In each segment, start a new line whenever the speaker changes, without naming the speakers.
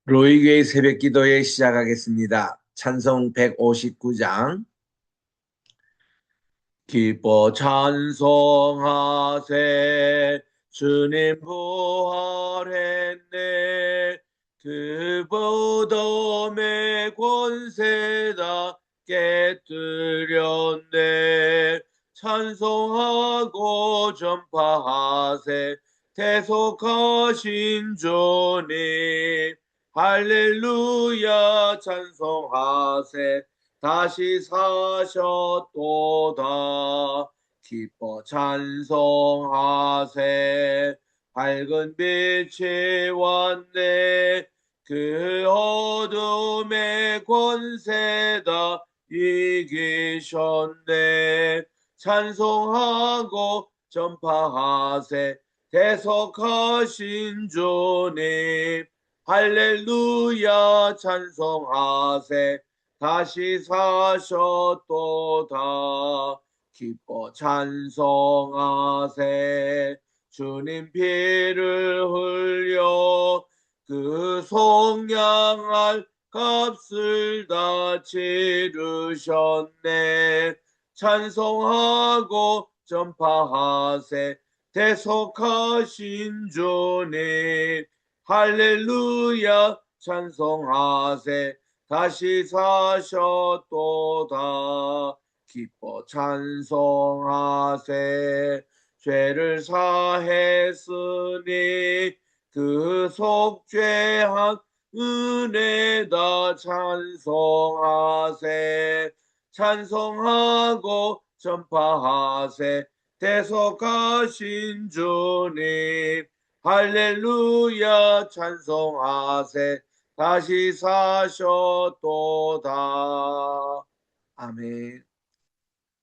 로이교의 새벽기도에 시작하겠습니다. 찬송 159장. 기뻐 찬송하세 주님 부활했네. 그 무덤의 권세다 깨뜨렸네. 찬송하고 전파하세 대속하신 주님. 할렐루야 찬송하세 다시 사셨도다. 기뻐 찬송하세 밝은 빛이 왔네. 그 어둠의 권세다 이기셨네. 찬송하고 전파하세 대속하신 주님. 할렐루야 찬송하세 다시 사셨도다. 기뻐 찬송하세 주님 피를 흘려 그 속량할 값을 다 치르셨네. 찬송하고 전파하세 대속하신 주님. 할렐루야 찬송하세 다시 사셨도다. 기뻐 찬송하세 죄를 사했으니 그 속죄한 은혜다 찬송하세 찬송하고 전파하세 대속하신 주님. 할렐루야 찬송하세 다시 사셨도다. 아멘.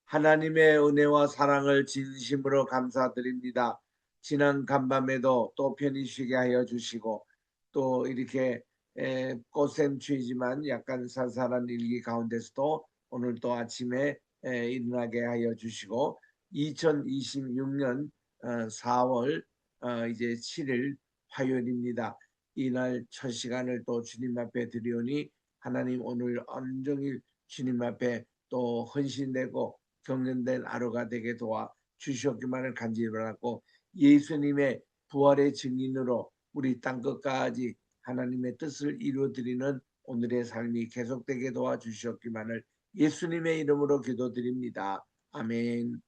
하나님의 은혜와 사랑을 진심으로 감사드립니다. 지난 간밤에도 또 편히 쉬게 하여 주시고 또 이렇게 꽃샘추위지만 약간 살살한 일기 가운데서도 오늘 또 아침에 일어나게 하여 주시고 2026년 4월 이제 7일 화요일입니다. 이날 첫 시간을 또 주님 앞에 드리오니 하나님 오늘 온종일 주님 앞에 또 헌신되고 경건된 하루가 되게 도와 주시옵기만을 간절히 바라고 예수님의 부활의 증인으로 우리 땅 끝까지 하나님의 뜻을 이루어드리는 오늘의 삶이 계속되게 도와 주시옵기만을 예수님의 이름으로 기도드립니다. 아멘.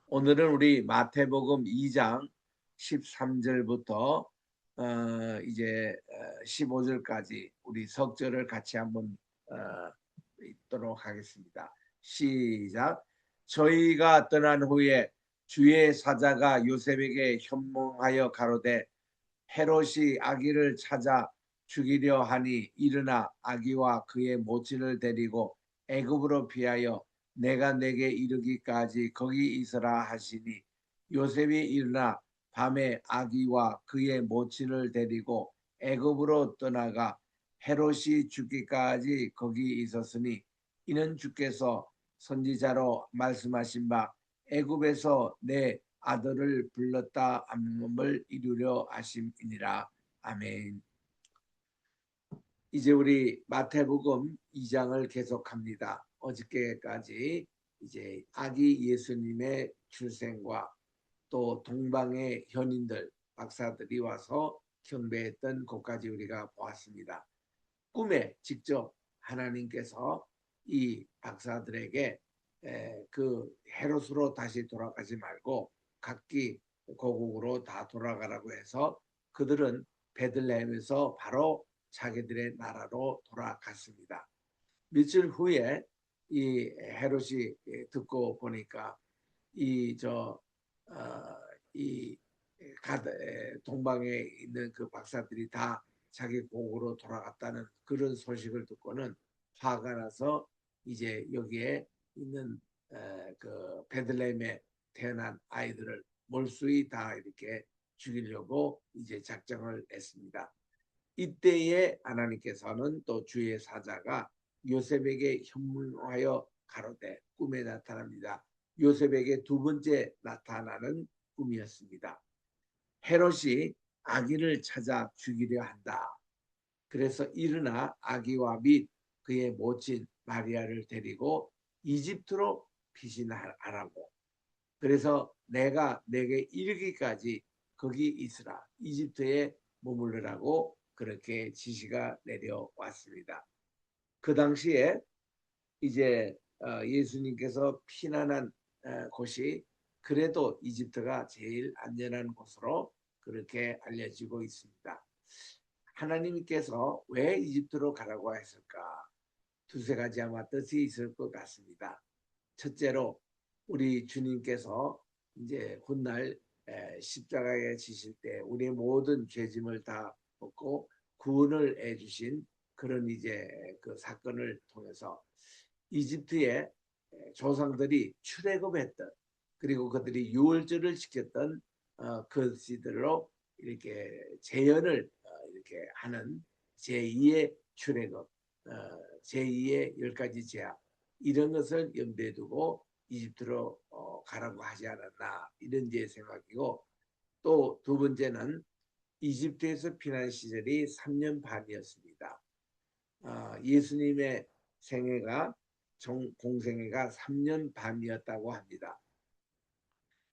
오늘은 우리 마태복음 2장 13절부터 이제 15절까지 우리 석절을 같이 한번 읽도록 하겠습니다. 시작. 저희가 떠난 후에 주의 사자가 요셉에게 현몽하여 가로되 헤롯이 아기를 찾아 죽이려 하니 일어나 아기와 그의 모친을 데리고 애굽으로 피하여 내가 내게 이르기까지 거기 있으라 하시니 요셉이 일어나 밤에 아기와 그의 모친을 데리고 애굽으로 떠나가 헤롯이 죽기까지 거기 있었으니 이는 주께서 선지자로 말씀하신 바 애굽에서 내 아들을 불렀다 함을 이루려 하심이니라. 아멘. 이제 우리 마태복음 2장을 계속합니다. 어저께까지 이제 아기 예수님의 출생과 또 동방의 현인들 박사들이 와서 경배했던 것까지 우리가 보았습니다. 꿈에 직접 하나님께서 이 박사들에게 그 헤롯으로 다시 돌아가지 말고 각기 고국으로 다 돌아가라고 해서 그들은 베들레헴에서 바로 자기들의 나라로 돌아갔습니다. 며칠 후에 이 헤롯이 듣고 보니까 이 동방에 있는 그 박사들이 다 자기 고국으로 돌아갔다는 그런 소식을 듣고는 화가 나서 이제 여기에 있는 그 베들레헴에 태어난 아이들을 몰수히 다 이렇게 죽이려고 이제 작정을 했습니다. 이때에 하나님께서는 또 주의 사자가 요셉에게 현문하여 가로되 꿈에 나타납니다. 요셉에게 두 번째 나타나는 꿈이었습니다. 헤롯이 아기를 찾아 죽이려 한다. 그래서 일어나 아기와 및 그의 모친 마리아를 데리고 이집트로 피신하라고. 그래서 내가 내게 이르기까지 거기 있으라. 이집트에 머무르라고 그렇게 지시가 내려왔습니다. 그 당시에 이제 예수님께서 피난한 곳이 그래도 이집트가 제일 안전한 곳으로 그렇게 알려지고 있습니다. 하나님께서 왜 이집트로 가라고 했을까? 두세 가지 아마 뜻이 있을 것 같습니다. 첫째로 우리 주님께서 이제 훗날 십자가에 지실 때 우리의 모든 죄짐을 다 벗고 구원을 해주신 그런 이제 그 사건을 통해서 이집트의 조상들이 출애굽했던 그리고 그들이 유월절을 지켰던 그 시들로 이렇게 재현을 이렇게 하는 제2의 출애굽, 제2의 10가지 제약 이런 것을 염두에 두고 이집트로 가라고 하지 않았나 이런 제 생각이고 또 두 번째는 이집트에서 피난 시절이 3년 반이었습니다. 예수님의 생애가 공생애가 3년 반이었다고 합니다.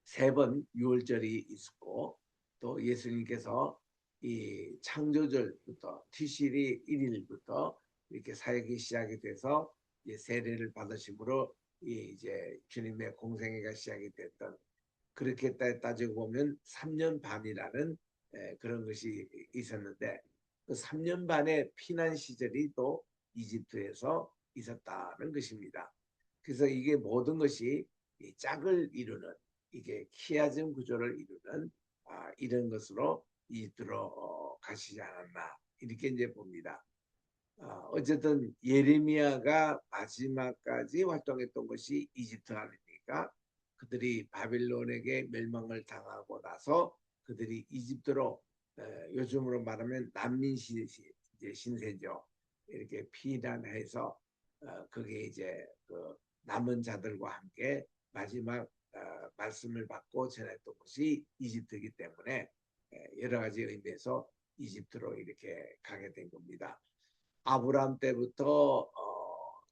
3번 유월절이 있었고 또 예수님께서 이 창조절부터 티시리 1일부터 이렇게 사역이 시작이 돼서 이제 세례를 받으심으로 이제 주님의 공생애가 시작이 됐던 그렇게 따지고 보면 3년 반이라는 그런 것이 있었는데 그 3년 반의 피난 시절이 또 이집트에서 있었다는 것입니다. 그래서 이게 모든 것이 짝을 이루는 이게 키아즘 구조를 이루는 이런 것으로 이집트로 가시지 않았나 이렇게 이제 봅니다. 어쨌든 예레미야가 마지막까지 활동했던 것이 이집트 아닙니까? 그들이 바빌론에게 멸망을 당하고 나서 그들이 이집트로 요즘으로 말하면 난민 신세죠. 이렇게 피난해서 거기에 이제 그 남은 자들과 함께 마지막 말씀을 받고 전했던 것이 이집트이기 때문에 여러 가지 의미에서 이집트로 이렇게 가게 된 겁니다. 아브라함 때부터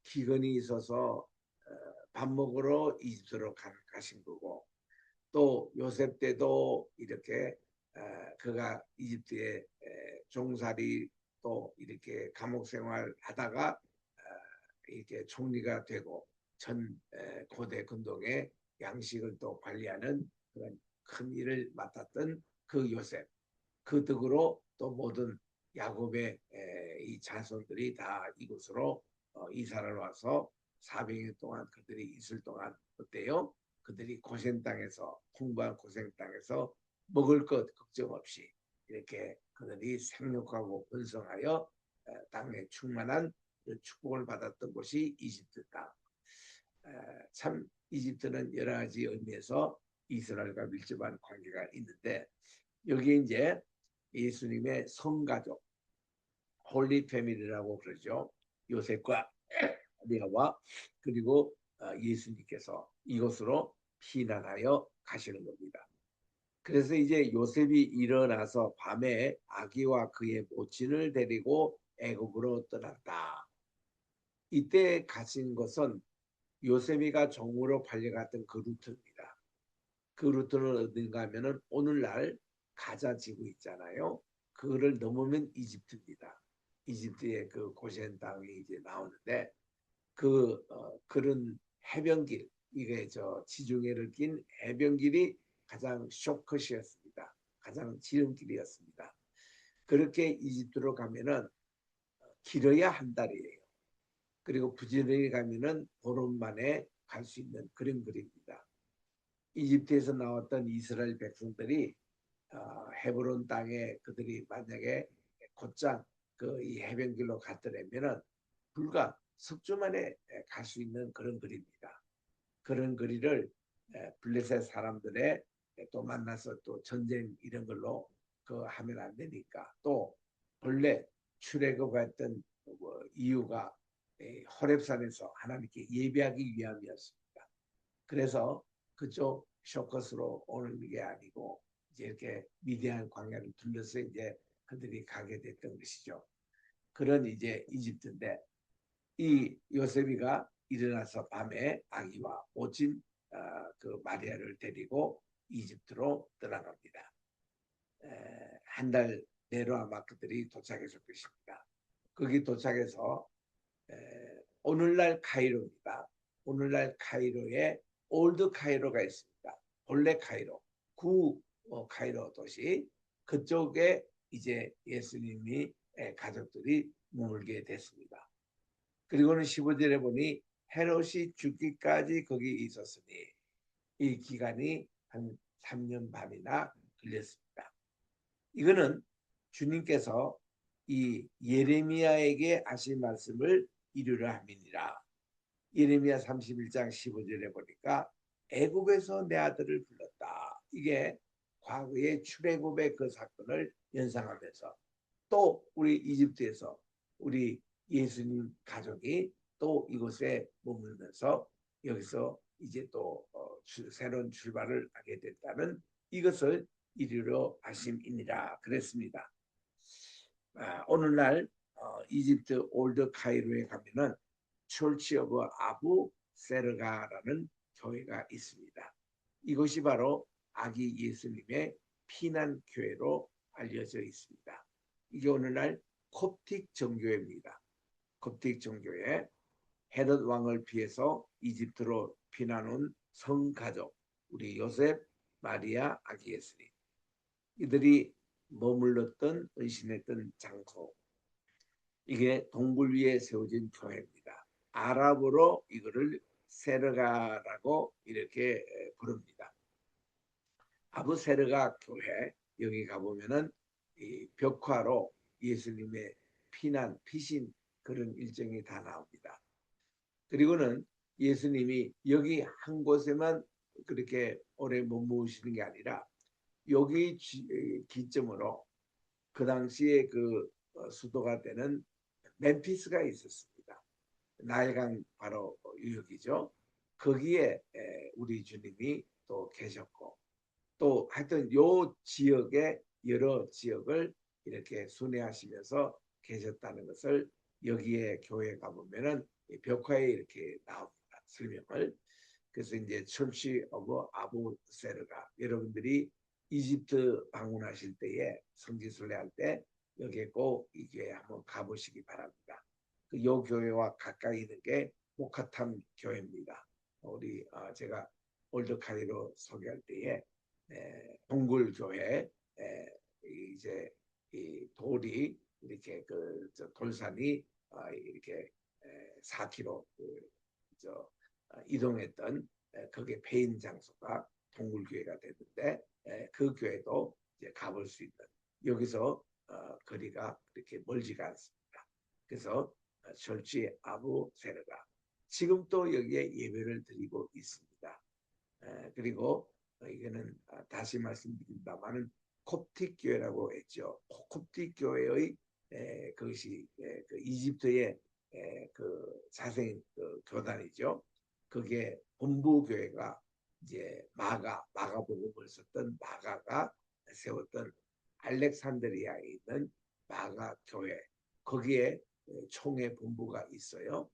기근이 있어서 밥 먹으러 이집트로 가신 거고 또 요셉 때도 이렇게 그가 이집트에 종살이 또 이렇게 감옥 생활 하다가 이렇게 총리가 되고 전 고대 근동의 양식을 또 관리하는 그런 큰 일을 맡았던 그 요셉 그 덕으로 또 모든 야곱의 이 자손들이 다 이곳으로 이사를 와서 400년 동안 그들이 있을 동안 어때요? 그들이 고생 땅에서 풍부한 고생 땅에서 먹을 것 걱정 없이 이렇게 그들이 생육하고 번성하여 땅에 충만한 축복을 받았던 곳이 이집트 땅. 참 이집트는 여러 가지 의미에서 이스라엘과 밀접한 관계가 있는데 여기 이제 예수님의 성가족 홀리 패밀리라고 그러죠. 요셉과 마리아와 그리고 예수님께서 이곳으로 피난하여 가시는 겁니다. 그래서 이제 요셉이 일어나서 밤에 아기와 그의 모친을 데리고 애굽으로 떠났다. 이때 가신 것은 요셉이가 종으로 팔려갔던 그 루트입니다. 그 루트는 어딘가 하면은 오늘날 가자 지구 있잖아요. 그거를 넘으면 이집트입니다. 이집트의 그 고센 땅이 이제 나오는데 그런 해변길 이게 저 지중해를 낀 해변길이 가장 쇼컷이었습니다. 가장 지름길이었습니다. 그렇게 이집트로 가면은 길어야 한 달이에요. 그리고 부지런히 가면은 보름 만에 갈 수 있는 그런 거리입니다. 이집트에서 나왔던 이스라엘 백성들이 헤브론 땅에 그들이 만약에 곧장 그 이 해변길로 갔더라면은 불과 석주 만에 갈 수 있는 그런 거리입니다. 그런 거리를 블레셋 사람들의 또 만나서 또 전쟁 이런 걸로 그 하면 안 되니까 또 본래 출애굽했던 뭐 이유가 호렙산에서 하나님께 예배하기 위함이었습니다. 그래서 그쪽 쇼컷으로 오는 게 아니고 이제 이렇게 위대한 광야를 둘러서 이제 그들이 가게 됐던 것이죠. 그런 이제 이집트인데 이 요셉이가 일어나서 밤에 아기와 오진 그 마리아를 데리고 이집트로 떠나갑니다. 한 달 내로 아마 그들이 도착했을 것입니다. 거기 도착해서 오늘날 카이로입니다. 오늘날 카이로에 올드 카이로가 있습니다. 본래 카이로, 구 카이로 도시 그쪽에 이제 예수님이 가족들이 머물게 됐습니다. 그리고는 15절에 보니 헤롯이 죽기까지 거기 있었으니 이 기간이 한 3년 반이나 걸렸습니다. 이거는 주님께서 이 예레미야에게 하신 말씀을 이루려 함이니라. 예레미야 31장 15절에 보니까 애굽에서 내 아들을 불렀다. 이게 과거의 출애굽의 그 사건을 연상하면서 또 우리 이집트에서 우리 예수님 가족이 또 이곳에 머물면서 여기서 이제 또 새로운 출발을 하게 됐다는 이것을 이루려 하심이니라 그랬습니다. 오늘날 이집트 올드 카이로에 가면은 철치 오브 아부 세르가라는 교회가 있습니다. 이것이 바로 아기 예수님의 피난 교회로 알려져 있습니다. 이게 오늘날 콥틱 정교회입니다. 콥틱 정교회 헤롯 왕을 피해서 이집트로 피난 온 성가족 우리 요셉, 마리아, 아기 예수님 이들이 머물렀던 은신했던 장소 이게 동굴 위에 세워진 교회입니다. 아랍어로 이거를 세르가라고 이렇게 부릅니다. 아부세르가 교회 여기 가보면은 이 벽화로 예수님의 피난, 피신 그런 일정이 다 나옵니다. 그리고는 예수님이 여기 한 곳에만 그렇게 오래 머무시는 게 아니라 여기 기점으로 그 당시에 그 수도가 되는 멤피스가 있었습니다. 나일강 바로 유역이죠. 거기에 우리 주님이 또 계셨고 또 하여튼 요 지역의 여러 지역을 이렇게 순회하시면서 계셨다는 것을 여기에 교회 가보면은 벽화에 이렇게 나옵니다. 설명을. 그래서 이제 철치 오브 아부세르가 여러분들이 이집트 방문하실 때에 성지순례 할 때 여기에 꼭 이 교회 한번 가보시기 바랍니다. 요 교회와 가까이 있는 게 모카탐 교회입니다. 우리 제가 올드 카이로 소개할 때에 동굴 교회 이제 이 돌이 이렇게 그 돌산이 이렇게 4km 이동했던 그게 폐인 장소가 동굴교회가 됐는데 그 교회도 이제 가볼 수 있는 여기서 거리가 그렇게 멀지가 않습니다. 그래서 철치 아부 세르가 지금 또 여기에 예배를 드리고 있습니다. 그리고 이거는 다시 말씀드린다마는 콥틱 교회라고 했죠. 콥틱 교회의 그것이 그 이집트의 그 자생 그 교단이죠. 그게 본부 교회가 이제 마가복음을 썼던 마가가 세웠던 알렉산드리아에 있는 마가 교회 거기에 총회 본부가 있어요.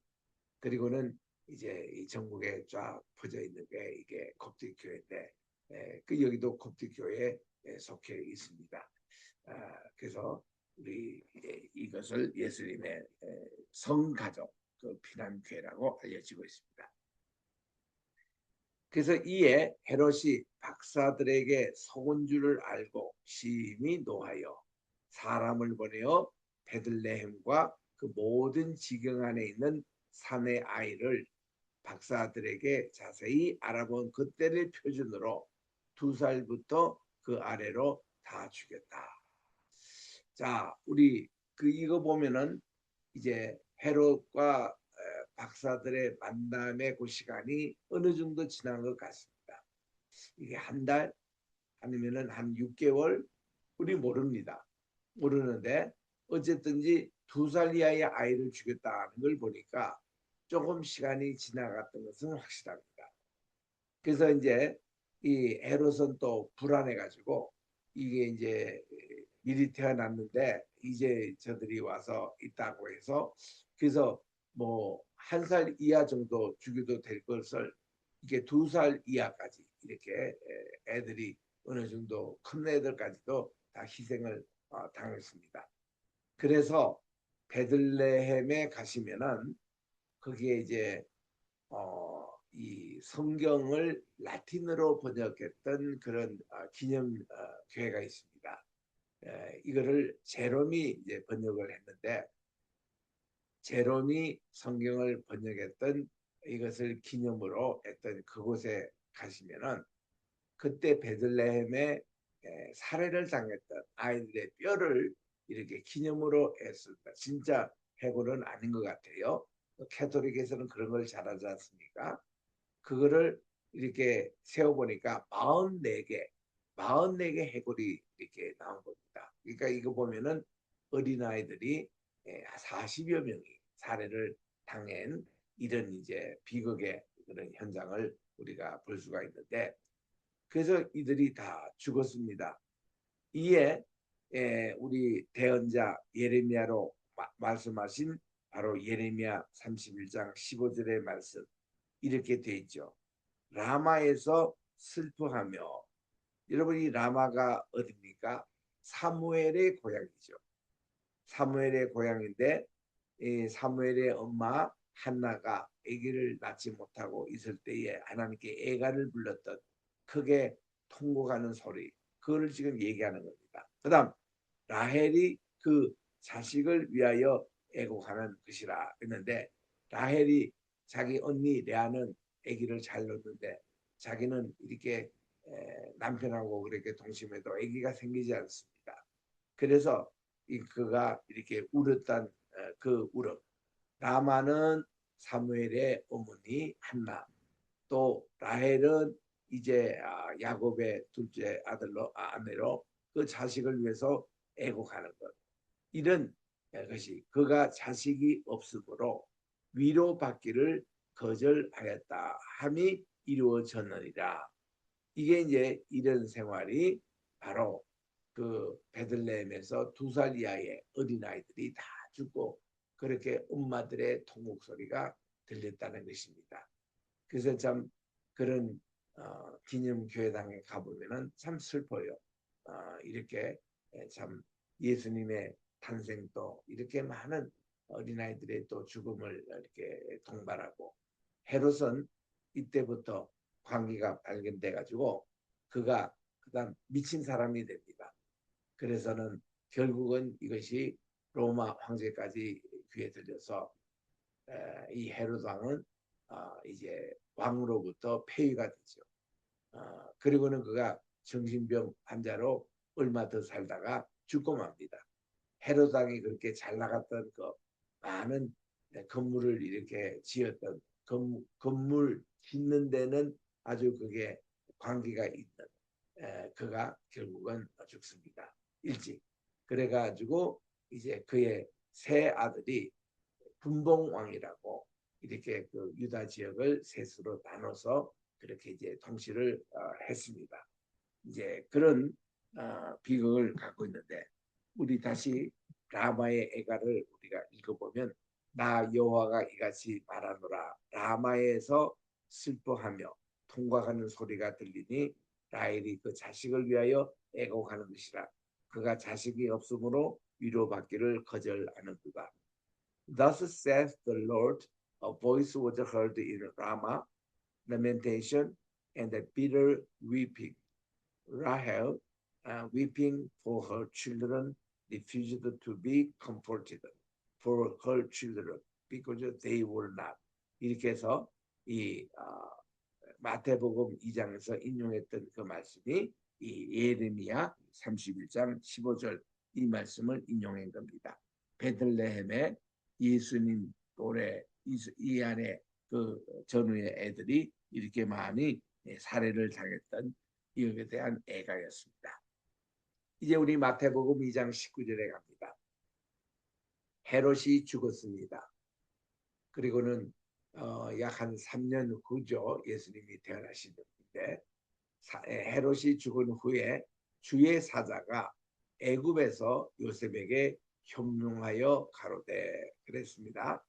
그리고는 이제 이 전국에 쫙 퍼져 있는 게 이게 콥틱 교회인데 그 여기도 콥틱 교회에 속해 있습니다. 그래서 우리 이것을 예수님의 성가족 그 피난교회라고 알려지고 있습니다. 그래서 이에 헤롯이 박사들에게 속은 줄을 알고 심히 노하여 사람을 보내어 베들레헴과 그 모든 지경 안에 있는 산의 아이를 박사들에게 자세히 알아본 그때를 표준으로 2살부터 그 아래로 다 죽였다. 자, 우리 그 이거 보면은 이제 헤롯과 박사들의 만남의 그 시간이 어느 정도 지난 것 같습니다. 이게 한 달 아니면은 한 6개월 우리 모릅니다. 모르는데 어쨌든지 2살 이하의 아이를 죽였다는 걸 보니까 조금 시간이 지나갔던 것은 확실합니다. 그래서 이제 이 헤롯은 또 불안해가지고 이게 이제 미리 태어났는데 이제 저들이 와서 있다고 해서 그래서 뭐 1살 이하 정도 죽여도 될 것을 이게 2살 이하까지 이렇게 애들이 어느 정도 큰 애들까지도 다 희생을 당했습니다. 그래서 베들레헴에 가시면은 거기에 이제 이 성경을 라틴어로 번역했던 그런 기념 교회가 있습니다. 이거를 제롬이 이제 번역을 했는데 제롬이 성경을 번역했던 이것을 기념으로 했던 그곳에 가시면은 그때 베들레헴에 살해를 당했던 아이들의 뼈를 이렇게 기념으로 했습니다. 진짜 해골은 아닌 것 같아요. 캐톨릭에서는 그런 걸 잘하지 않습니까? 그거를 이렇게 세어보니까 44개, 44개 해골이 이렇게 나온 겁니다. 그러니까 이거 보면은 어린아이들이 40여 명이 살해를 당한 이런 이제 비극의 그런 현장을 우리가 볼 수가 있는데 그래서 이들이 다 죽었습니다. 이에 우리 대언자 예레미야로 말씀하신 바로 예레미야 31장 15절의 말씀 이렇게 돼 있죠. 라마에서 슬퍼하며 여러분이 라마가 어딥니까? 사무엘의 고향이죠. 사무엘의 고향인데 사무엘의 엄마 한나가 아기를 낳지 못하고 있을 때에 하나님께 애가를 불렀던 크게 통곡하는 소리 그거를 지금 얘기하는 겁니다. 그 다음 라헬이 그 자식을 위하여 애곡하는 것이라 했는데 라헬이 자기 언니 레아는 아기를 잘 낳는데 자기는 이렇게 남편하고 그렇게 동심해도 아기가 생기지 않습니다. 그래서 그가 이렇게 울었던 그 울음 라마는 사무엘의 어머니 한나 또 라헬은 이제 야곱의 둘째 아들로 아내로 그 자식을 위해서 애곡하는 것 이런 것이 그가 자식이 없으므로 위로받기를 거절하였다 함이 이루어졌느니라. 이게 이제 이런 생활이 바로 그 베들레헴에서 2살 이하의 어린아이들이 다 죽고 그렇게 엄마들의 통곡 소리가 들렸다는 것입니다. 그래서 참 그런 기념교회당에 가보면은 참 슬퍼요. 이렇게 참 예수님의 탄생도 이렇게 많은 어린아이들의 또 죽음을 이렇게 동반하고 헤롯은 이때부터 광기가 발견돼 가지고 그가 그다음 미친 사람이 됩니다. 그래서는 결국은 이것이 로마 황제까지 귀에 들려서 이 헤롯 왕은 이제 왕으로부터 폐위가 되죠. 그리고는 그가 정신병 환자로 얼마 더 살다가 죽고 맙니다. 헤롯 왕이 그렇게 잘 나갔던 그 많은 건물을 이렇게 지었던 건물 짓는 데는 아주 그게 관계가 있는 그가 결국은 죽습니다. 일찍. 그래가지고 이제 그의 세 아들이 분봉왕이라고 이렇게 그 유다 지역을 셋으로 나눠서 그렇게 이제 통치를 했습니다. 이제 그런 비극을 갖고 있는데 우리 다시 라마의 애가를 우리가 읽어보면 나 여호와가 이같이 말하노라 라마에서 슬퍼하며 통곡하는 소리가 들리니 라헬이 그 자식을 위하여 애곡하는 것이라 그가 자식이 없으므로 위로받기를 거절하는도다. Thus saith the Lord, a voice was heard in Ramah, lamentation and a bitter weeping. Rahel, weeping for her children, refused to be comforted for her children because they were not. 이렇게 해서 이 마태복음 2장에서 인용했던 그 말씀이 이 예레미야 31장 15절 이 말씀을 인용한 겁니다. 베들레헴에 예수님 또래 이 안에 그 전후의 애들이 이렇게 많이 살해를 당했던 이것에 대한 애가였습니다. 이제 우리 마태복음 2장 19절에 갑니다. 헤롯이 죽었습니다. 그리고는 약 한 3년 후죠. 예수님이 태어나신 때인데 헤롯이 죽은 후에 주의 사자가 애굽에서 요셉에게 현명하여 가로되 그랬습니다.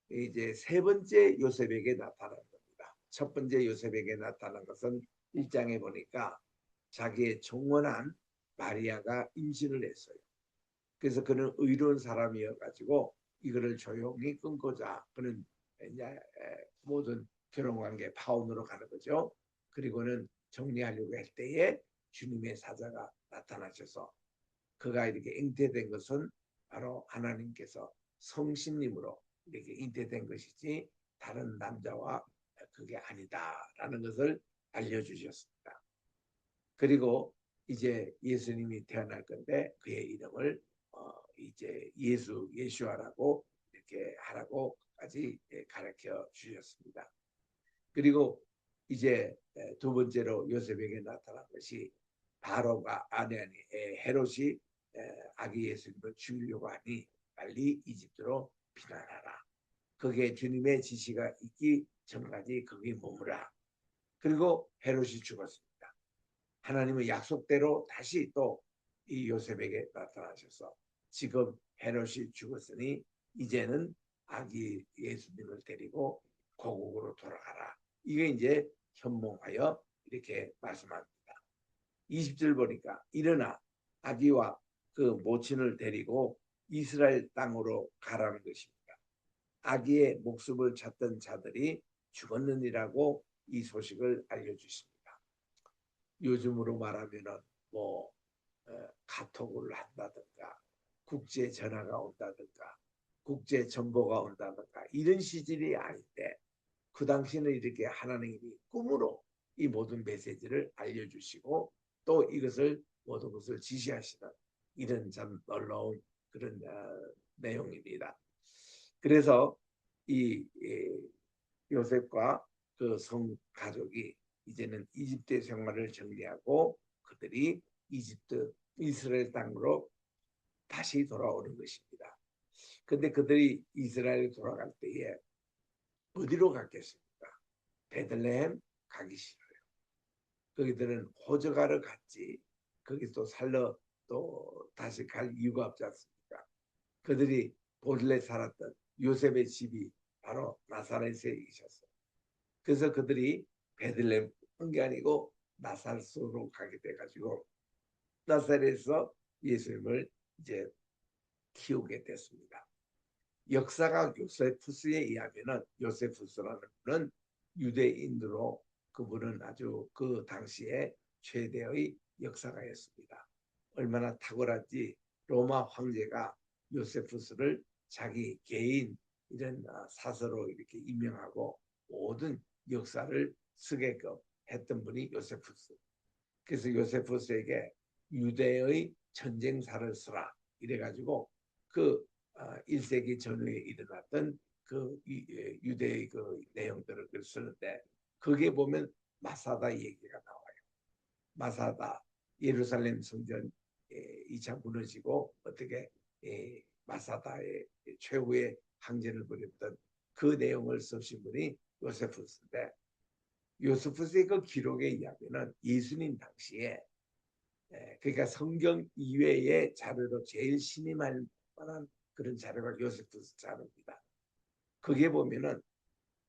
이제 세 번째 요셉에게 나타난 겁니다. 첫 번째 요셉에게 나타난 것은 1장에 보니까 자기의 종원한 마리아가 임신을 했어요. 그래서 그는 의로운 사람이어 가지고 이거를 조용히 끊고자 그는 이제 모든 결혼관계 파혼으로 가는 거죠. 그리고는 정리하려고 할 때에 주님의 사자가 나타나셔서 그가 이렇게 잉태된 것은 바로 하나님께서 성신님으로 이렇게 잉태된 것이지 다른 남자와 그게 아니다라는 것을 알려주셨습니다. 그리고 이제 예수님이 태어날 건데 그의 이름을 이제 예수아라고 이렇게 하라고까지 가르쳐 주셨습니다. 그리고 이제 두 번째로 요셉에게 나타난 것이 바로가 아니 헤롯이 아기 예수님을 죽이려고 하니 빨리 이집트로 피난하라. 거기에 주님의 지시가 있기 전까지 거기 머무라. 그리고 헤롯이 죽었습니다. 하나님은 약속대로 다시 또 이 요셉에게 나타나셔서 지금 헤롯이 죽었으니 이제는 아기 예수님을 데리고 고국으로 돌아가라. 이게 이제 현몽하여 이렇게 말씀합니다. 20절 보니까 일어나 아기와 그 모친을 데리고 이스라엘 땅으로 가라는 것입니다. 아기의 목숨을 찾던 자들이 죽었느니라고 이 소식을 알려주십니다. 요즘으로 말하면은 뭐 카톡을 한다든가 국제 전화가 온다든가 국제 정보가 온다든가 이런 시절이 아닌데 그 당시는 이렇게 하나님이 꿈으로 이 모든 메시지를 알려주시고 또 이것을 모든 것을 지시하시는 이런 참 놀라운 그런 내용입니다. 그래서 이 요셉과 그 성 가족이 이제는 이집트 생활을 정리하고 그들이 이스라엘 땅으로 다시 돌아오는 것입니다. 근데 그들이 이스라엘 돌아갈 때에 어디로 갔겠습니까? 베들레헴 가기 싫어요. 거기들은 호적하러 갔지 거기 또 살러 또 다시 갈 이유가 없지 않습니까? 그들이 본래 살았던 요셉의 집이 바로 나사렛에 있었어요. 그래서 그들이 베들레헴 온 게 아니고 나사렛으로 가게 돼가지고 나사렛에서 예수님을 이제 키우게 됐습니다. 역사가 요세푸스에 의하면은 요세푸스라는 분은 유대인으로 그분은 아주 그 당시에 최대의 역사가였습니다. 얼마나 탁월한지 로마 황제가 요세푸스를 자기 개인 이런 사서로 이렇게 임명하고 모든 역사를 쓰게끔 했던 분이 요세푸스. 그래서 요세푸스에게 유대의 전쟁사를 쓰라 이래가지고 그 1세기 전후에 일어났던 그 유대의 그 내용들을 쓰는데 거기에 보면 마사다 얘기가 나와요. 마사다 예루살렘 성전 2차 무너지고 어떻게 마사다의 최후의 항전을 벌였던 그 내용을 쓰신 분이 요세푸스인데 요세푸스의 그 기록에 의하면 예수님 당시에 그러니까 성경 이외의 자료로 제일 신임할 만한 그런 자료가 요세푸스 자료입니다. 거기에 보면은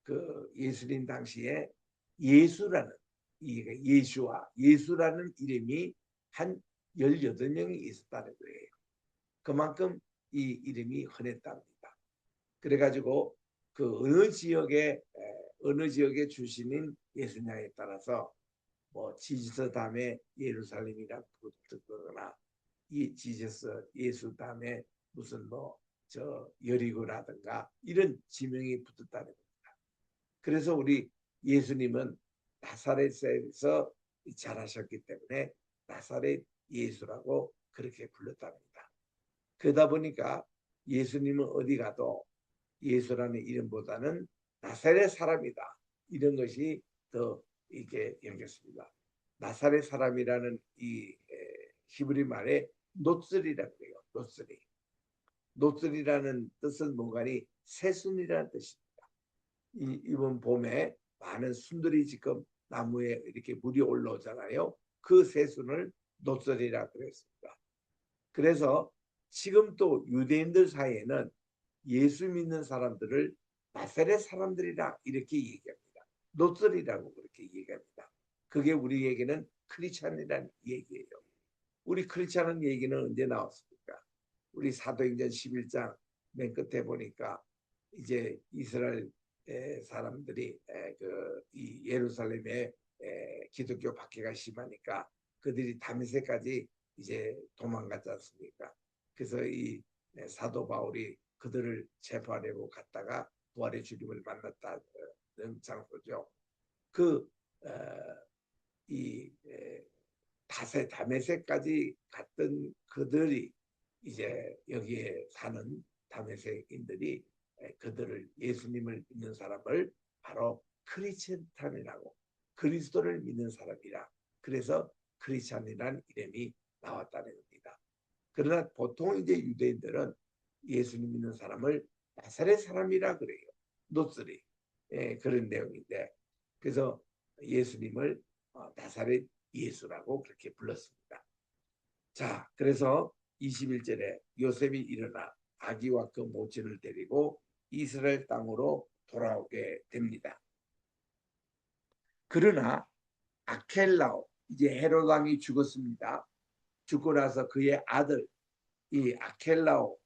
그 예수님 당시에 예수라는 예수라는 이름이 한 18명이 있었다는 거예요. 그만큼 이 이름이 흔했답니다. 그래가지고 그 어느 지역의 출신인 예수냐에 따라서 뭐 지저스 다음에 예루살렘이라 붙거나 이 지저스 예수 다음에 무슨 뭐 저 여리고라든가 이런 지명이 붙었다는 겁니다. 그래서 우리 예수님은 나사렛에서 자라셨기 때문에 나사렛 예수라고 그렇게 불렀답니다. 그러다 보니까 예수님은 어디 가도 예수라는 이름보다는 나사렛 사람이다 이런 것이 더 이게 연결습니다. 나사렛 사람이라는 이 히브리 말에 노스리라고 해요. 노스리라는 뜻은 뭔가니 새순이라는 뜻입니다. 이번 봄에 많은 순들이 지금 나무에 이렇게 물이 올라오잖아요. 그 새순을 노설이라 그랬습니다. 그래서 지금 또 유대인들 사이에는 예수 믿는 사람들을 나사렛 사람들이라 이렇게 얘기합니다. 노설이라고 그렇게 얘기합니다. 그게 우리에게는 크리스찬이라는 얘기예요. 우리 크리스찬은 얘기는 언제 나왔습니까? 우리 사도행전 11장 맨 끝에 보니까 이제 이스라엘 사람들이 이 예루살렘에 기독교 박해가 심하니까 그들이 다메섹까지 이제 도망갔지 않습니까? 그래서 이 사도 바울이 그들을 재판하려고 갔다가 부활의 주님을 만났다는 장소죠. 이 다메섹까지 갔던 그들이 이제 여기에 사는 다메섹인들이 그들을 예수님을 믿는 사람을 바로 크리스찬이라고 그리스도를 믿는 사람이라 그래서 크리스찬이라는 이름이 나왔다는 겁니다. 그러나 보통 이제 유대인들은 예수님 믿는 사람을 나사렛 사람이라 그래요. 노스리 그런 내용인데 그래서 예수님을 나사렛 예수라고 그렇게 불렀습니다. 자, 그래서 21절에 요셉이 일어나 아기와 그 모친을 데리고 이스라엘 땅으로 돌아오게 됩니다. 그러나 아켈라오 이제 헤롯 왕이 죽었습니다. 죽고 나서 그의 아들 이 아켈라오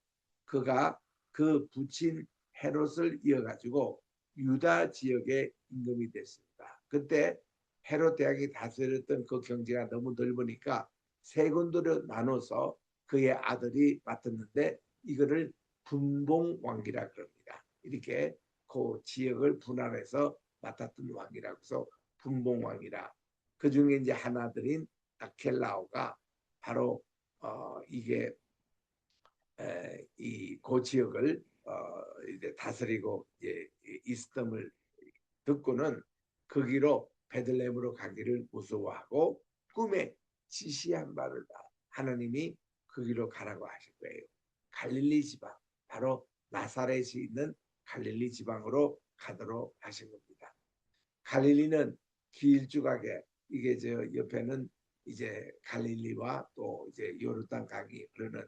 그가 그 부친 헤롯을 이어가지고 유다 지역의 임금이 됐습니다. 그때 헤롯 대왕이 다스렸던 그 경제가 너무 넓으니까 세 군도로 나눠서 그의 아들이 맡았는데 이거를 분봉왕이라 그럽니다. 이렇게 그 지역을 분할해서 맡았던 왕이라고 해서 분봉왕이라. 그 중에 이제 하나들인 아켈라오가 바로 이게 이 그 지역을 이제 다스리고 이제 있음을 듣고는 거기로 베들레헴으로 가기를 무서워하고 꿈에 지시한 바를 하나님이 거기로 가라고 하신 거예요. 갈릴리 지방, 바로 나사렛이 있는 갈릴리 지방으로 가도록 하신 겁니다. 갈릴리는 길쭉하게 이게 저 옆에는 이제 갈릴리와 또 이제 요르단 강이 흐르는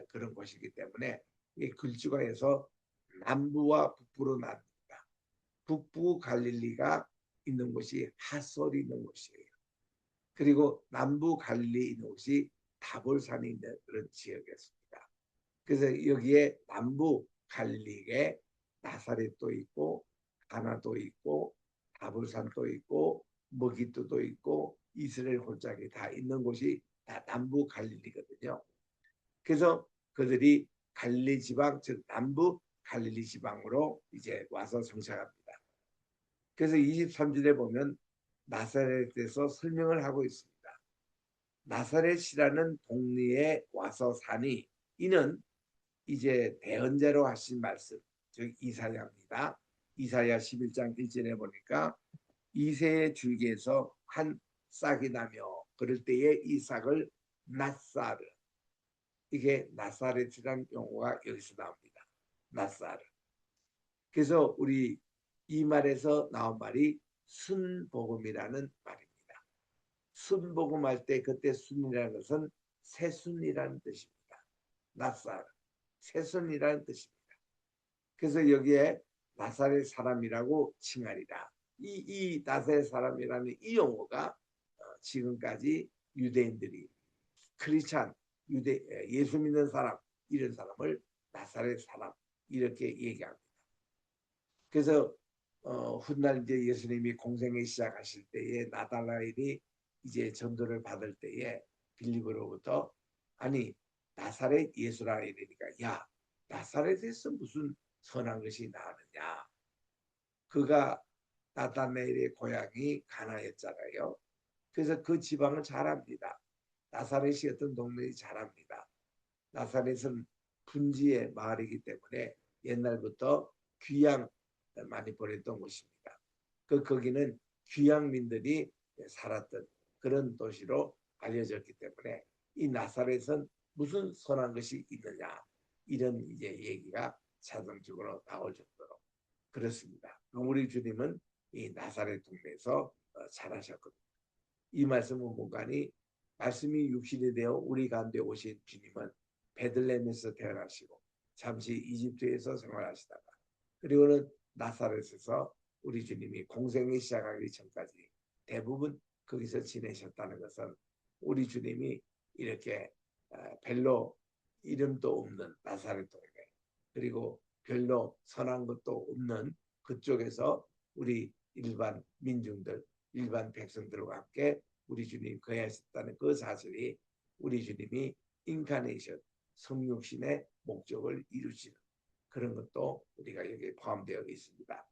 그런 곳이기 때문에 이 길쭉해서 남부와 북부로 나뉩니다. 북부 갈릴리가 있는 곳이 핫솔이 있는 곳이에요. 그리고 남부 갈릴리 있는 곳이 다볼산이 있는 그런 지역이었습니다. 그래서 여기에 남부 갈릴리에 나사렛도 있고 가나도 있고 다볼산도 있고 머기도도 있고 이스라엘 골짜기 다 있는 곳이 다 남부 갈릴리거든요. 그래서 그들이 갈릴리 지방 즉 남부 갈릴리 지방으로 이제 와서 정착합니다. 그래서 23절에 보면 나사렛에서 설명을 하고 있습니다. 나사렛이라는 동네에 와서 사니 이는 이제 대언자로 하신 말씀 즉 이사야입니다. 이사야 11장 1절에 보니까 이새의 줄기에서 한 싹이 나며 그럴 때에 이 싹을 낫사르 이게 나사렛이라는 용어가 여기서 나옵니다. 낫사르. 그래서 우리 이 말에서 나온 말이 순복음이라는 말입니다. 순복음할 때 그때 순이라는 것은 새순이라는 뜻입니다. 낫사르 새순이라는 뜻입니다. 그래서 여기에 나사렛 사람이라고 칭하리라. 이 나사렛 사람이라는 이 용어가 지금까지 유대인들이 크리스찬 예수 믿는 사람 이런 사람을 나사렛 사람 이렇게 얘기합니다. 그래서 훗날 이제 예수님이 공생에 시작하실 때에 나다나엘이 이제 전도를 받을 때에 빌립으로부터 아니 나사렛 예수라 이러니까 야 나사렛에서 무슨 선한 것이 나느냐. 그가 나다나엘의 고향이 가나였잖아요. 그래서 그 지방을 잘 압니다. 나사렛이 어떤 동네인지 잘 압니다. 나사렛은 분지의 마을이기 때문에 옛날부터 귀양 많이 보냈던 곳입니다. 거기는 귀양민들이 살았던 그런 도시로 알려졌기 때문에 이 나사렛은 무슨 선한 것이 있느냐 이런 이제 얘기가 자동적으로 나올 정도로 그렇습니다. 우리 주님은 이 나사렛 동네에서 자라셨거든요. 이 말씀은 뭔가니 말씀이 육신이 되어 우리 가운데 오신 주님은 베들레헴에서 태어나시고 잠시 이집트에서 생활하시다가 그리고는 나사렛에서 우리 주님이 공생이 시작하기 전까지 대부분 거기서 지내셨다는 것은 우리 주님이 이렇게 별로 이름도 없는 나사렛 동네 그리고 별로 선한 것도 없는 그쪽에서 우리 일반 민중들, 일반 백성들과 함께 우리 주님 거하셨다는 그 사실이 우리 주님이 인카네이션, 성육신의 목적을 이루시는 그런 것도 우리가 여기에 포함되어 있습니다.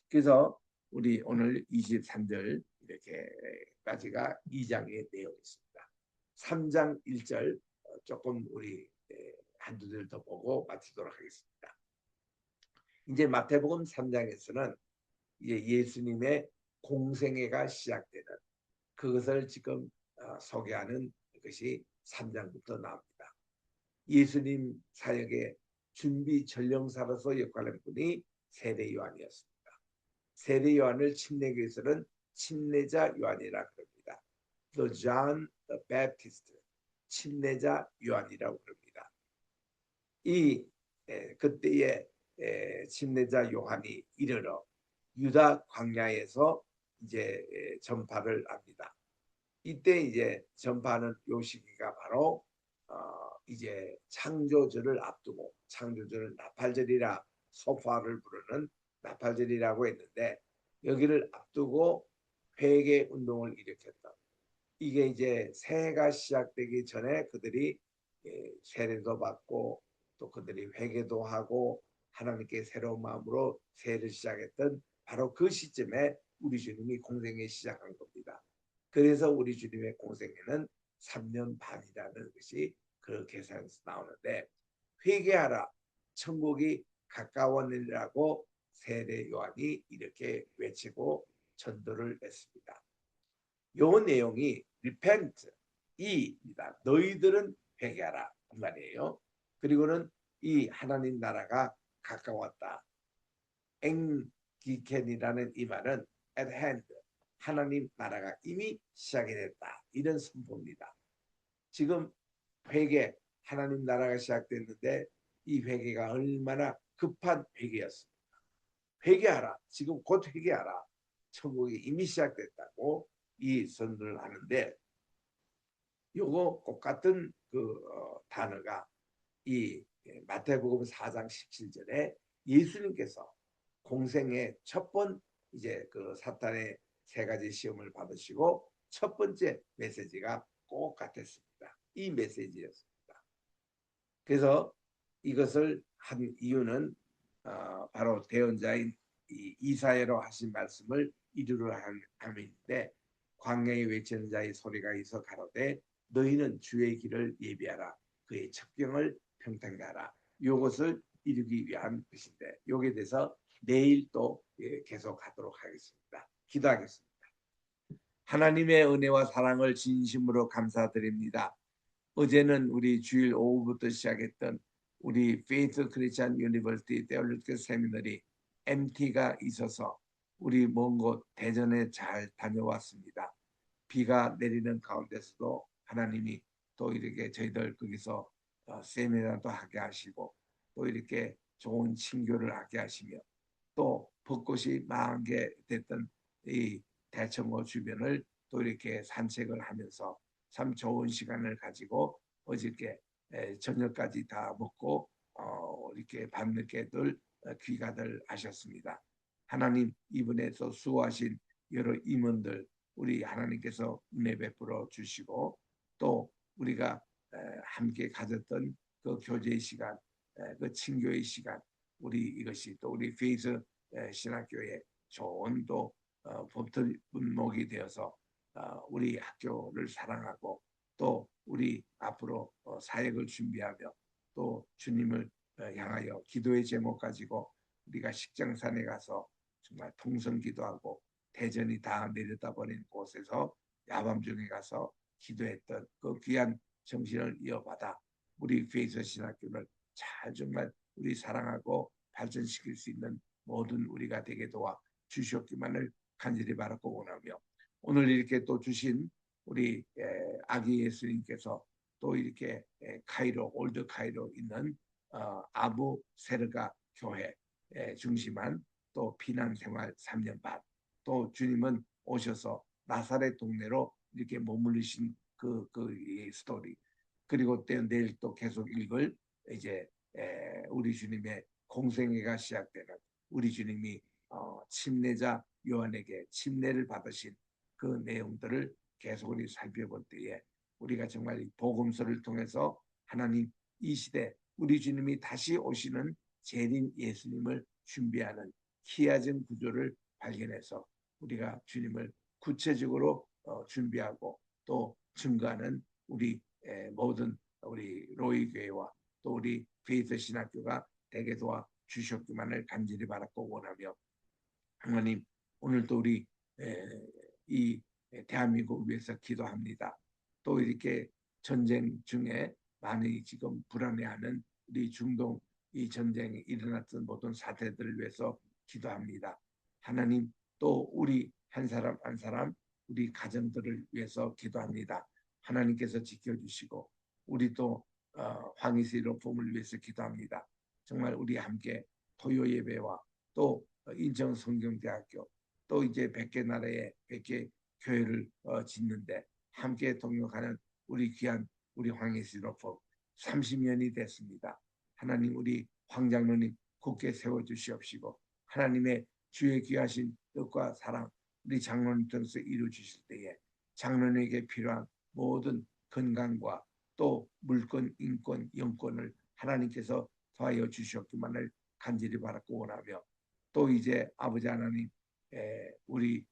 그래서 우리 오늘 23절 이렇게까지가 2장의 내용이었습니다. 3장 1절 조금 우리 한두 절 더 보고 마치도록 하겠습니다. 이제 마태복음 3장에서는 이제 예수님의 공생애가 시작되는 그것을 지금 소개하는 것이 3장부터 나옵니다. 예수님 사역의 준비 전령사로서 역할한 분이 세례 요한이었습니다. 세례 요한을 침례교에서는 침례자 요한이라 그럽니다. The John the Baptist, 침례자 요한이라고 그럽니다. 이 그때의 침례자 요한이 이르러 유다 광야에서 이제 전파를 합니다. 이때 이제 전파하는 요 시기가 바로 이제 창조절을 앞두고 창조절을 나팔절이라 소파를 부르는 나팔절이라고 했는데 여기를 앞두고 회개 운동을 일으켰다. 이게 이제 새해가 시작되기 전에 그들이 세례도 받고 또 그들이 회개도 하고 하나님께 새로운 마음으로 새해를 시작했던 바로 그 시점에 우리 주님이 공생에 시작한 겁니다. 그래서 우리 주님의 공생애는 3년 반이라는 것이 그 계산에서 나오는데 회개하라 천국이 가까웠느니라고 세례 요한이 이렇게 외치고 전도를 했습니다. 요 내용이 repent 이입니다. 너희들은 회개하라 그 말이에요. 그리고는 이 하나님 나라가 가까웠다. 엥기켄이라는 이 말은 at hand 하나님 나라가 이미 시작이 됐다. 이런 선포입니다. 지금 회개 하나님 나라가 시작됐는데 이 회개가 얼마나 급한 회개였습니다. 회개하라. 지금 곧 회개하라. 천국이 이미 시작됐다고 이 선언을 하는데 요거 똑같은 그 단어가 이 마태복음 4장 17절에 예수님께서 공생의 첫 번 이제 그 사탄의 세 가지 시험을 받으시고 첫 번째 메시지가 꼭 같았습니다. 이 메시지였습니다. 그래서 이것을 한 이유는 바로 대언자인 이사야로 하신 말씀을 이루려 함인데 광야에 외치는 자의 소리가 있어 가로되 너희는 주의 길을 예비하라 그의 첩경을 평탄케 하라. 이것을 이루기 위한 것인데 여기에 대해서 내일 또 계속 하도록 하겠습니다. 기도하겠습니다. 하나님의 은혜와 사랑을 진심으로 감사드립니다. 어제는 우리 주일 오후부터 시작했던 우리 Faith Christian University Theological Seminary MT가 있어서 우리 먼 곳 대전에 잘 다녀왔습니다. 비가 내리는 가운데서도 하나님이 또 이렇게 저희들 거기서 세미나도 하게 하시고 또 이렇게 좋은 친교를 하게 하시며 또 벚꽃이 만개 됐던 이 대청호 주변을 또 이렇게 산책을 하면서 참 좋은 시간을 가지고 어저께 저녁까지 다 먹고 이렇게 밤늦게들 귀가들 하셨습니다. 하나님 이분에서 수고하신 여러 임원들 우리 하나님께서 은혜 베풀어 주시고 또 우리가 함께 가졌던 그 교제의 시간, 그 친교의 시간, 우리 이것이 또 우리 페이스 신학교의 좋은 또 법들 분목이 되어서 우리 학교를 사랑하고 또 우리 앞으로 사역을 준비하며 또 주님을 향하여 기도의 제목 가지고 우리가 식정산에 가서 정말 통성기도하고 대전이 다 내려다버린 곳에서 야밤중에 가서 기도했던 그 귀한 정신을 이어받아 우리 페이스 신학교를 잘 정말 우리 사랑하고 발전시킬 수 있는 모든 우리가 되게 도와 주시옵기만을 간절히 바라고 원하며 오늘 이렇게 또 주신 우리 아기 예수님께서 또 이렇게 카이로 올드 카이로 있는 아부 세르가 교회 중심한 또 피난 생활 3년 반, 또 주님은 오셔서 나사렛 동네로 이렇게 머물리신 이 스토리, 그리고 또 내일 또 계속 읽을 이제 우리 주님의 공생애가 시작되는, 우리 주님이 침례자 요한에게 침례를 받으신 그 내용들을 계속 우리 살펴볼 때에 우리가 정말 이 복음서를 통해서 하나님 이 시대 우리 주님이 다시 오시는 재림 예수님을 준비하는 키아진 구조를 발견해서 우리가 주님을 구체적으로 준비하고 또 증거하는 우리 모든 우리 로이 교회와 또 우리 페이스 신학교가 되게 도와 주셨기만을 간절히 바랐고 원하며, 하나님 오늘도 우리 이 대한민국 위해서 기도합니다. 또 이렇게 전쟁 중에 많이 지금 불안해하는 우리 중동 이 전쟁이 일어났던 모든 사태들을 위해서 기도합니다. 하나님 또 우리 한 사람 한 사람 우리 가정들을 위해서 기도합니다. 하나님께서 지켜주시고 우리 또 황희세 로펌을 위해서 기도합니다. 정말 우리 함께 토요 예배와 또 인천 성경대학교 또 이제 100개 나라에 100개 교회를 짓는데 함께 동역하는 우리 귀한 우리 황희세 로펌 30년이 됐습니다. 하나님 우리 황장로님 굳게 세워주시옵시고 하나님의 주의 귀하신 뜻과 사랑 우리 장로님 통해서 이루어 주실 때에 장로님에게 필요한 모든 건강과 또 물권, 인권, 영권을 하나님께서 더하여 주시옵기만을 간절히 바라고 원하며, 또 이제 아버지 하나님 우리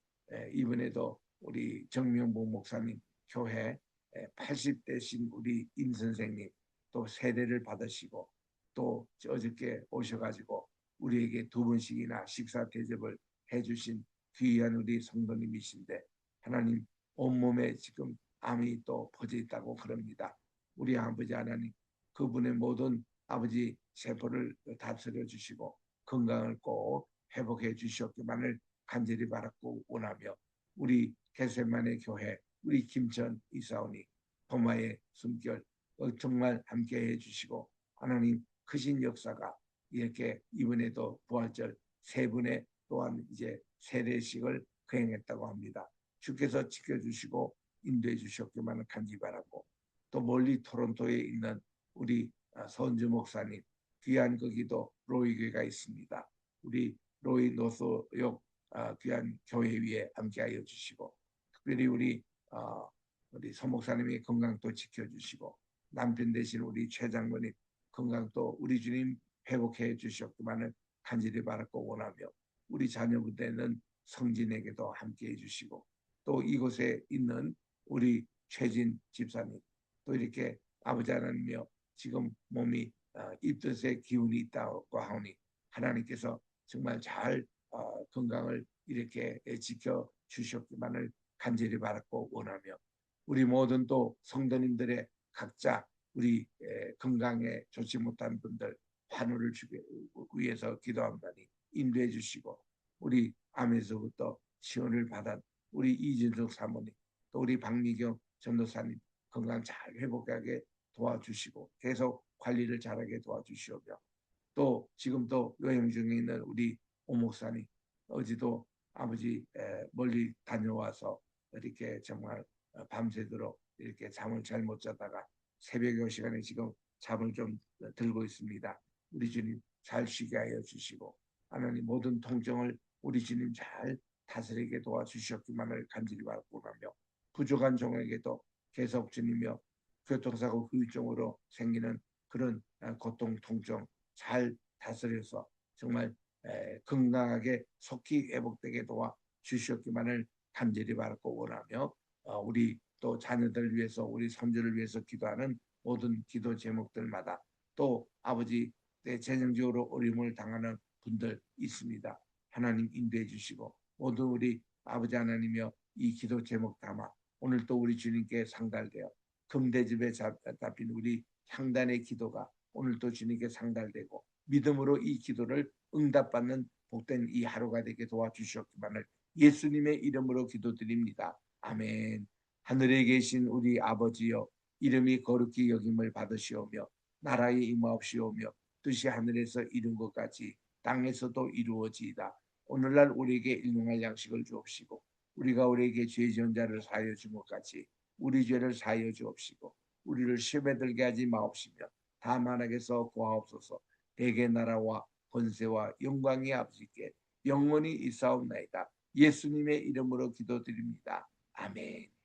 이번에도 우리 정명보 목사님 교회 80대신 우리 임 선생님 또 세례를 받으시고 또 어저께 오셔가지고 우리에게 2번씩이나 식사 대접을 해주신 귀한 우리 성도님이신데 하나님 온몸에 지금 암이 또 퍼져 있다고 그럽니다. 우리 아버지 하나님 그분의 모든 아버지 세포를 다스려 주시고 건강을 꼭 회복해 주시옵기만을 간절히 바랐고 원하며, 우리 겟세마네 교회 우리 김천 이사원이 도마의 숨결 정말 함께해 주시고 하나님 크신 역사가 이렇게 이번에도 부활절 3분의 또한 이제 세례식을 거행했다고 합니다. 주께서 지켜주시고 인도해 주셨기만을 간절히 바라고, 또 멀리 토론토에 있는 우리 선주 목사님 귀한 거기도 로이 교회가 있습니다. 우리 로이 노스역 귀한 교회 위에 함께하여 주시고 특별히 우리 서 목사님의 건강도 지켜주시고 남편 되신 우리 최 장로님 건강도 우리 주님 회복해 주셨기만을 간절히 바랐고 원하며, 우리 자녀부대는 성진에게도 함께해 주시고 또 이곳에 있는 우리 최진 집사님 또 이렇게 아버지 하나님이여 지금 몸이 입덧의 기운이 있다고 하오니 하나님께서 정말 잘 건강을 이렇게 지켜 주셨기만을 간절히 바랐고 원하며, 우리 모든 또 성도님들의 각자 우리 건강에 좋지 못한 분들 환우를 주기 위해서 기도합니 인도해 주시고, 우리 암에서부터 시원을 받은 우리 이진석 사모님 또 우리 박미경 전도사님 건강 잘 회복하게 도와주시고 계속 관리를 잘하게 도와주시오며, 또 지금 또 여행 중에 있는 우리 오 목사님 어제도 아버지 멀리 다녀와서 이렇게 정말 밤새도록 이렇게 잠을 잘 못 자다가 새벽 이 시간에 지금 잠을 좀 들고 있습니다. 우리 주님 잘 쉬게 하여 주시고 하나님 모든 통정을 우리 주님 잘 다스리게 도와주셨기만을 간절히 바라고 가며, 부족한 종에게도 계속 주님이여 교통사고 후유증으로 생기는 그런 고통 통증 잘 다스려서 정말 건강하게 속히 회복되게 도와 주셨기만을 간절히 바라고 원하며, 우리 또 자녀들을 위해서 우리 손주를 위해서 기도하는 모든 기도 제목들마다 또 아버지 재정적으로 어려움을 당하는 분들 있습니다. 하나님 인도해 주시고 모두 우리 아버지 하나님이여 이 기도 제목 담아 오늘 또 우리 주님께 상달되어 금대집에 잡힌 우리 향단의 기도가 오늘 또 주님께 상달되고 믿음으로 이 기도를 응답받는 복된 이 하루가 되게 도와주시옵기만을 예수님의 이름으로 기도드립니다. 아멘. 하늘에 계신 우리 아버지여, 이름이 거룩히 여김을 받으시오며 나라의 임하옵시오며 뜻이 하늘에서 이룬 것 같이 땅에서도 이루어지이다. 오늘날 우리에게 일용할 양식을 주옵시고 우리가 우리에게 죄 지은 자를 사하여 준 것 같이 우리 죄를 사하여 주옵시고 우리를 시험에 들게 하지 마옵시며 다만 악에서 구하옵소서. 대개 나라와 권세와 영광이 아버지께 영원히 있사옵나이다. 예수님의 이름으로 기도드립니다. 아멘.